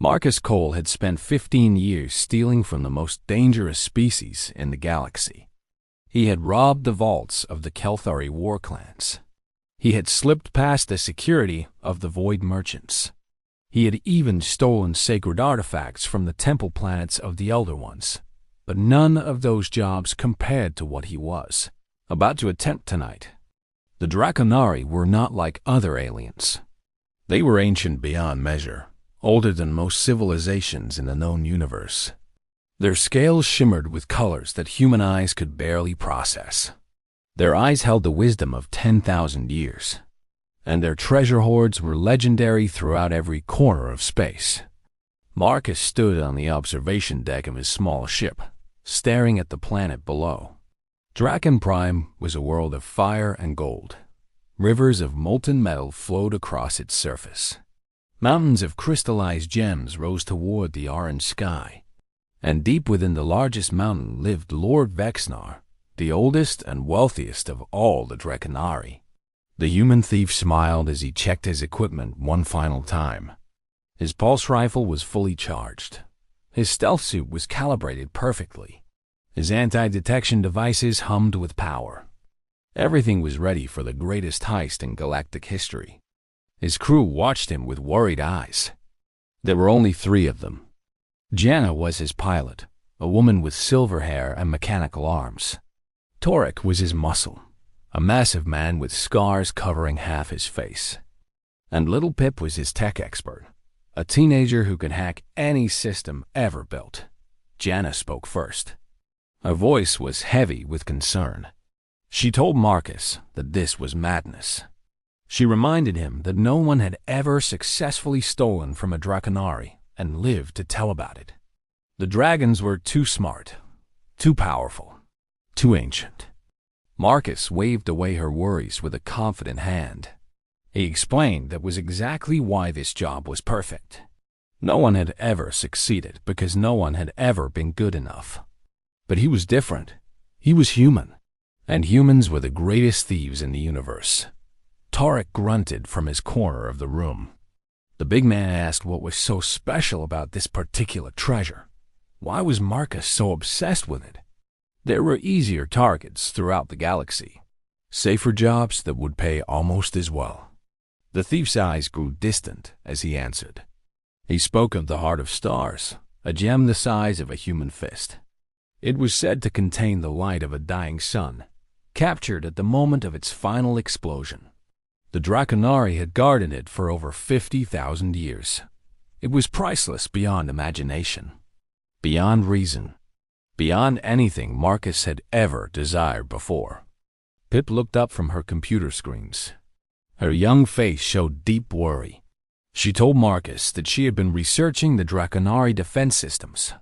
Marcus Cole had spent 15 years stealing from the most dangerous species in the galaxy. He had robbed the vaults of the Kelthari war clans. He had slipped past the security of the Void Merchants. He had even stolen sacred artifacts from the temple planets of the Elder Ones. But none of those jobs compared to what he was about to attempt tonight. The Draconari were not like other aliens. They were ancient beyond measure, older than most civilizations in the known universe. Their scales shimmered with colors that human eyes could barely process. Their eyes held the wisdom of 10,000 years, and their treasure hoards were legendary throughout every corner of space. Marcus stood on the observation deck of his small ship, staring at the planet below. Draken Prime was a world of fire and gold. Rivers of molten metal flowed across its surface. Mountains of crystallized gems rose toward the orange sky. And deep within the largest mountain lived Lord Vexnar, the oldest and wealthiest of all the Draconari. The human thief smiled as he checked his equipment one final time. His pulse rifle was fully charged. His stealth suit was calibrated perfectly. His anti-detection devices hummed with power. Everything was ready for the greatest heist in galactic history. His crew watched him with worried eyes. There were only 3 of them. Janna was his pilot, a woman with silver hair and mechanical arms. Torek was his muscle, a massive man with scars covering half his face. And Little Pip was his tech expert, a teenager who could hack any system ever built. Janna spoke first. Her voice was heavy with concern. She told Marcus that this was madness. She reminded him that no one had ever successfully stolen from a Draconari and lived to tell about it. The dragons were too smart, too powerful, too ancient. Marcus waved away her worries with a confident hand. He explained that was exactly why this job was perfect. No one had ever succeeded because no one had ever been good enough. But he was different. He was human. And humans were the greatest thieves in the universe. Torek grunted from his corner of the room. The big man asked what was so special about this particular treasure. Why was Marcus so obsessed with it? There were easier targets throughout the galaxy. Safer jobs that would pay almost as well. The thief's eyes grew distant as he answered. He spoke of the Heart of Stars, a gem the size of a human fist. It was said to contain the light of a dying sun, captured at the moment of its final explosion. The Draconari had guarded it for over 50,000 years. It was priceless beyond imagination, beyond reason, beyond anything Marcus had ever desired before. Pip looked up from her computer screens. Her young face showed deep worry. She told Marcus that she had been researching the Draconari defense systems.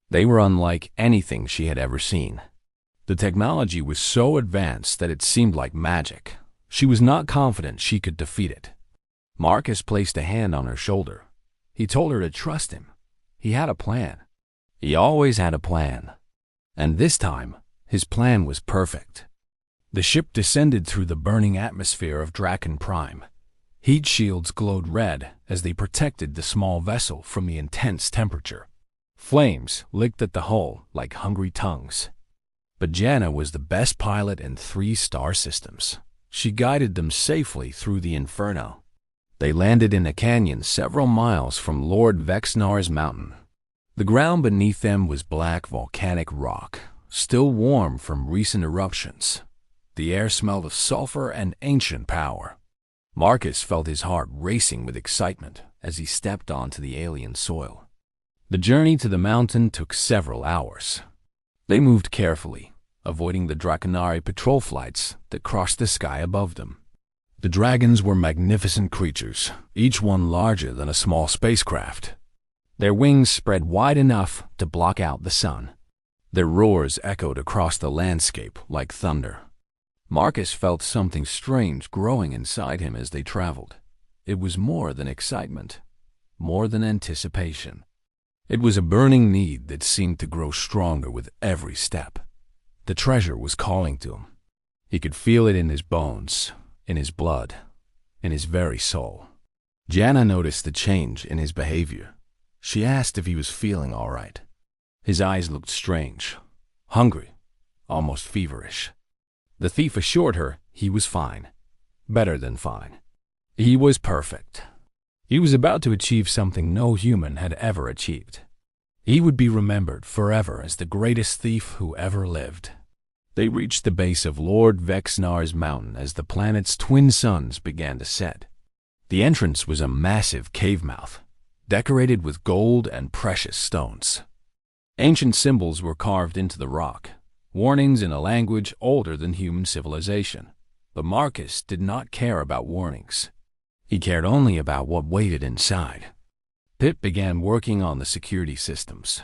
They were unlike anything she had ever seen. The technology was so advanced that it seemed like magic. She was not confident she could defeat it. Marcus placed a hand on her shoulder. He told her to trust him. He had a plan. He always had a plan. And this time, his plan was perfect. The ship descended through the burning atmosphere of Draken Prime. Heat shields glowed red as they protected the small vessel from the intense temperature. Flames licked at the hull like hungry tongues. But Janna was the best pilot in 3 star systems. She guided them safely through the inferno. They landed in a canyon several miles from Lord Vexnar's mountain. The ground beneath them was black volcanic rock, still warm from recent eruptions. The air smelled of sulfur and ancient power. Marcus felt his heart racing with excitement as he stepped onto the alien soil. The journey to the mountain took several hours. They moved carefully, avoiding the Draconari patrol flights that crossed the sky above them. The dragons were magnificent creatures, each one larger than a small spacecraft. Their wings spread wide enough to block out the sun. Their roars echoed across the landscape like thunder. Marcus felt something strange growing inside him as they traveled. It was more than excitement, more than anticipation. It was a burning need that seemed to grow stronger with every step. The treasure was calling to him. He could feel it in his bones, in his blood, in his very soul. Janna noticed the change in his behavior. She asked if he was feeling all right. His eyes looked strange, hungry, almost feverish. The thief assured her he was fine, better than fine. He was perfect. He was about to achieve something no human had ever achieved. He would be remembered forever as the greatest thief who ever lived. They reached the base of Lord Vexnar's mountain as the planet's twin suns began to set. The entrance was a massive cave mouth, decorated with gold and precious stones. Ancient symbols were carved into the rock, warnings in a language older than human civilization. But Marcus did not care about warnings. He cared only about what waited inside. Pip began working on the security systems.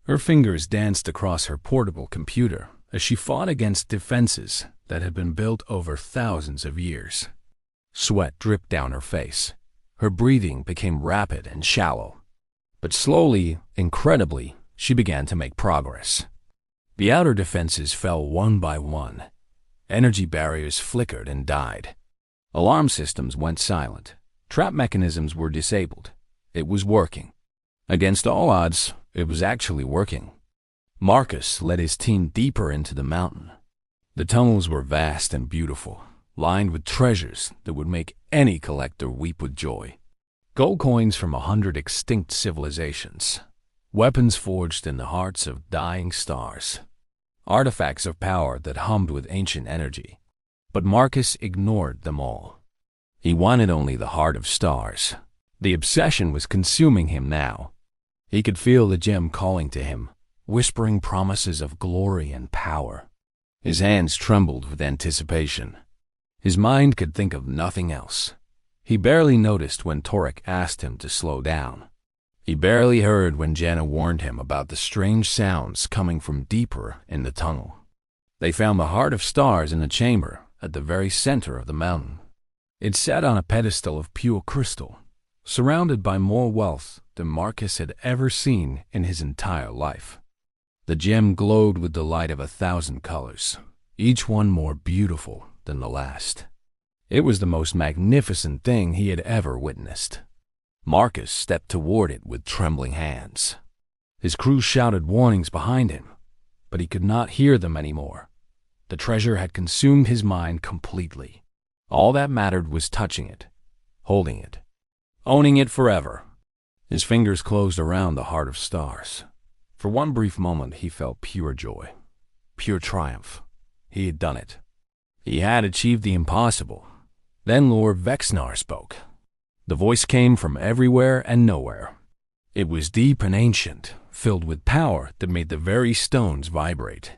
Her fingers danced across her portable computer as she fought against defenses that had been built over thousands of years. Sweat dripped down her face. Her breathing became rapid and shallow. But slowly, incredibly, she began to make progress. The outer defenses fell one by one. Energy barriers flickered and died. Alarm systems went silent. Trap mechanisms were disabled. It was working. Against all odds, it was actually working. Marcus led his team deeper into the mountain. The tunnels were vast and beautiful, lined with treasures that would make any collector weep with joy. Gold coins from 100 extinct civilizations. Weapons forged in the hearts of dying stars. Artifacts of power that hummed with ancient energy. But Marcus ignored them all. He wanted only the heart of stars. The obsession was consuming him now. He could feel the gem calling to him, whispering promises of glory and power. His hands trembled with anticipation. His mind could think of nothing else. He barely noticed when Torek asked him to slow down. He barely heard when Janna warned him about the strange sounds coming from deeper in the tunnel. They found the heart of stars in a chamber at the very center of the mountain. It sat on a pedestal of pure crystal, surrounded by more wealth than Marcus had ever seen in his entire life. The gem glowed with the light of 1,000 colors, each one more beautiful than the last. It was the most magnificent thing he had ever witnessed. Marcus stepped toward it with trembling hands. His crew shouted warnings behind him, but he could not hear them anymore. The treasure had consumed his mind completely. All that mattered was touching it, holding it, owning it forever. His fingers closed around the heart of stars. For one brief moment he felt pure joy, pure triumph. He had done it. He had achieved the impossible. Then Lord Vexnar spoke. The voice came from everywhere and nowhere. It was deep and ancient, filled with power that made the very stones vibrate.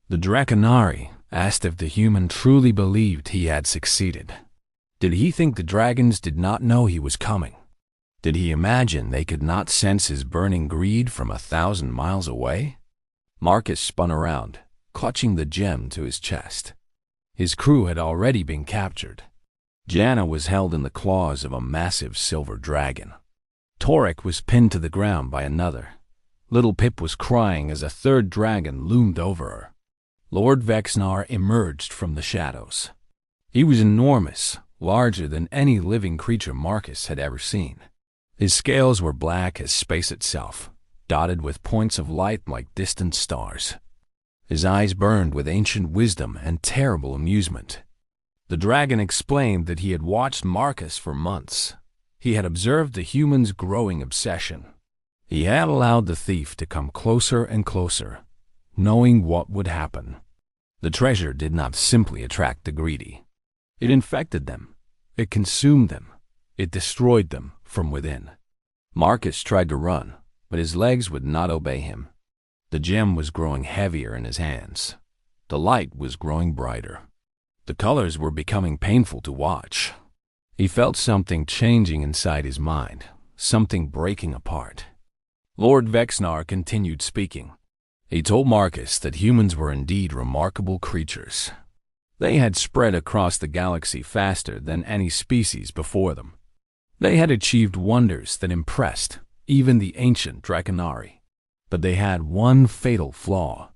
The Draconari asked if the human truly believed he had succeeded. Did he think the dragons did not know he was coming? Did he imagine they could not sense his burning greed from 1,000 miles away? Marcus spun around, clutching the gem to his chest. His crew had already been captured. Janna was held in the claws of a massive silver dragon. Torek was pinned to the ground by another. Little Pip was crying as a third dragon loomed over her. Lord Vexnar emerged from the shadows. He was enormous, larger than any living creature Marcus had ever seen. His scales were black as space itself, dotted with points of light like distant stars. His eyes burned with ancient wisdom and terrible amusement. The dragon explained that he had watched Marcus for months. He had observed the human's growing obsession. He had allowed the thief to come closer and closer, knowing what would happen. The treasure did not simply attract the greedy. It infected them. It consumed them. It destroyed them from within. Marcus tried to run, but his legs would not obey him. The gem was growing heavier in his hands. The light was growing brighter. The colors were becoming painful to watch. He felt something changing inside his mind, something breaking apart. Lord Vexnar continued speaking. He told Marcus that humans were indeed remarkable creatures. They had spread across the galaxy faster than any species before them. They had achieved wonders that impressed even the ancient Draconari. But they had one fatal flaw.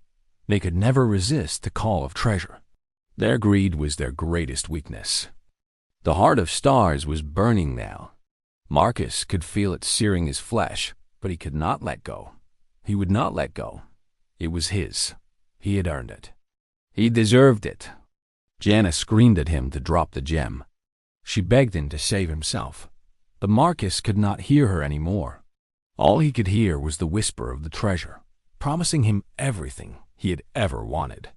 They could never resist the call of treasure. Their greed was their greatest weakness. The heart of stars was burning now. Marcus could feel it searing his flesh, but he could not let go. He would not let go. It was his. He had earned it. He deserved it. Jana screamed at him to drop the gem. She begged him to save himself, but Marcus could not hear her anymore. All he could hear was the whisper of the treasure, promising him everything he had ever wanted.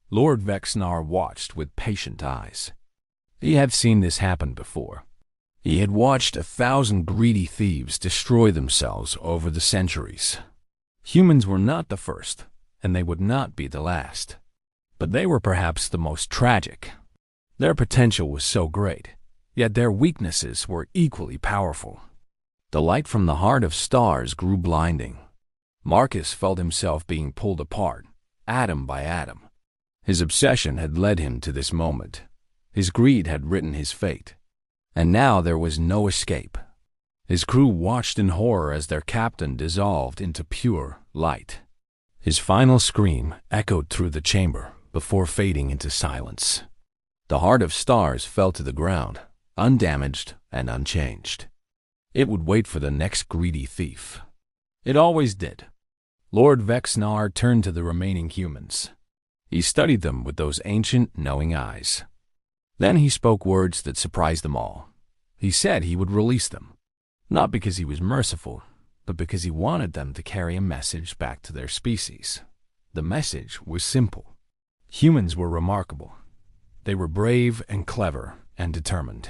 Lord Vexnar watched with patient eyes. He had seen this happen before. He had watched 1,000 greedy thieves destroy themselves over the centuries. Humans were not the first, and they would not be the last. But they were perhaps the most tragic. Their potential was so great, yet their weaknesses were equally powerful. The light from the heart of stars grew blinding. Marcus felt himself being pulled apart, atom by atom. His obsession had led him to this moment. His greed had written his fate. And now there was no escape. His crew watched in horror as their captain dissolved into pure light. His final scream echoed through the chamber before fading into silence. The heart of stars fell to the ground, undamaged and unchanged. It would wait for the next greedy thief. It always did. Lord Vexnar turned to the remaining humans. He studied them with those ancient, knowing eyes. Then he spoke words that surprised them all. He said he would release them, not because he was merciful, but because he wanted them to carry a message back to their species. The message was simple. Humans were remarkable. They were brave and clever and determined.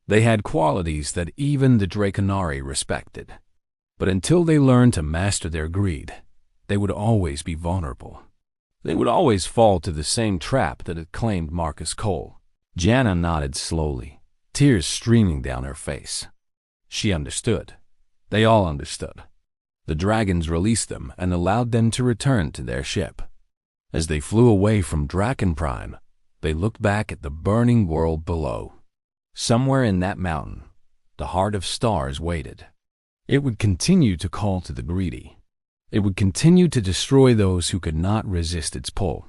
They had qualities that even the Draconari respected. But until they learned to master their greed, they would always be vulnerable. They would always fall to the same trap that had claimed Marcus Cole. Jana nodded slowly, tears streaming down her face. She understood. They all understood. The dragons released them and allowed them to return to their ship. As they flew away from Draken Prime, they looked back at the burning world below. Somewhere in that mountain, the heart of stars waited. It would continue to call to the greedy. It would continue to destroy those who could not resist its pull.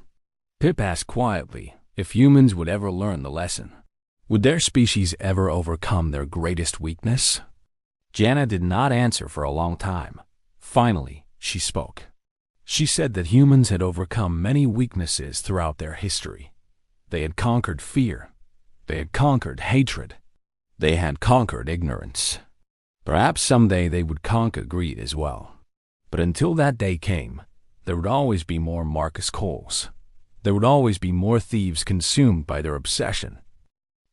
Pip asked quietly if humans would ever learn the lesson. Would their species ever overcome their greatest weakness? Jana did not answer for a long time. Finally, she spoke. She said that humans had overcome many weaknesses throughout their history. They had conquered fear. They had conquered hatred. They had conquered ignorance. Perhaps someday they would conquer greed as well. But until that day came, there would always be more Marcus Coles. There would always be more thieves consumed by their obsession.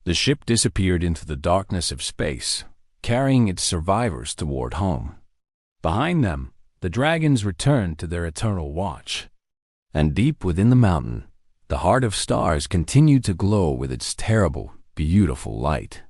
The ship disappeared into the darkness of space, carrying its survivors toward home. Behind them, the dragons returned to their eternal watch. And deep within the mountain, the heart of stars continued to glow with its terrible, beautiful light.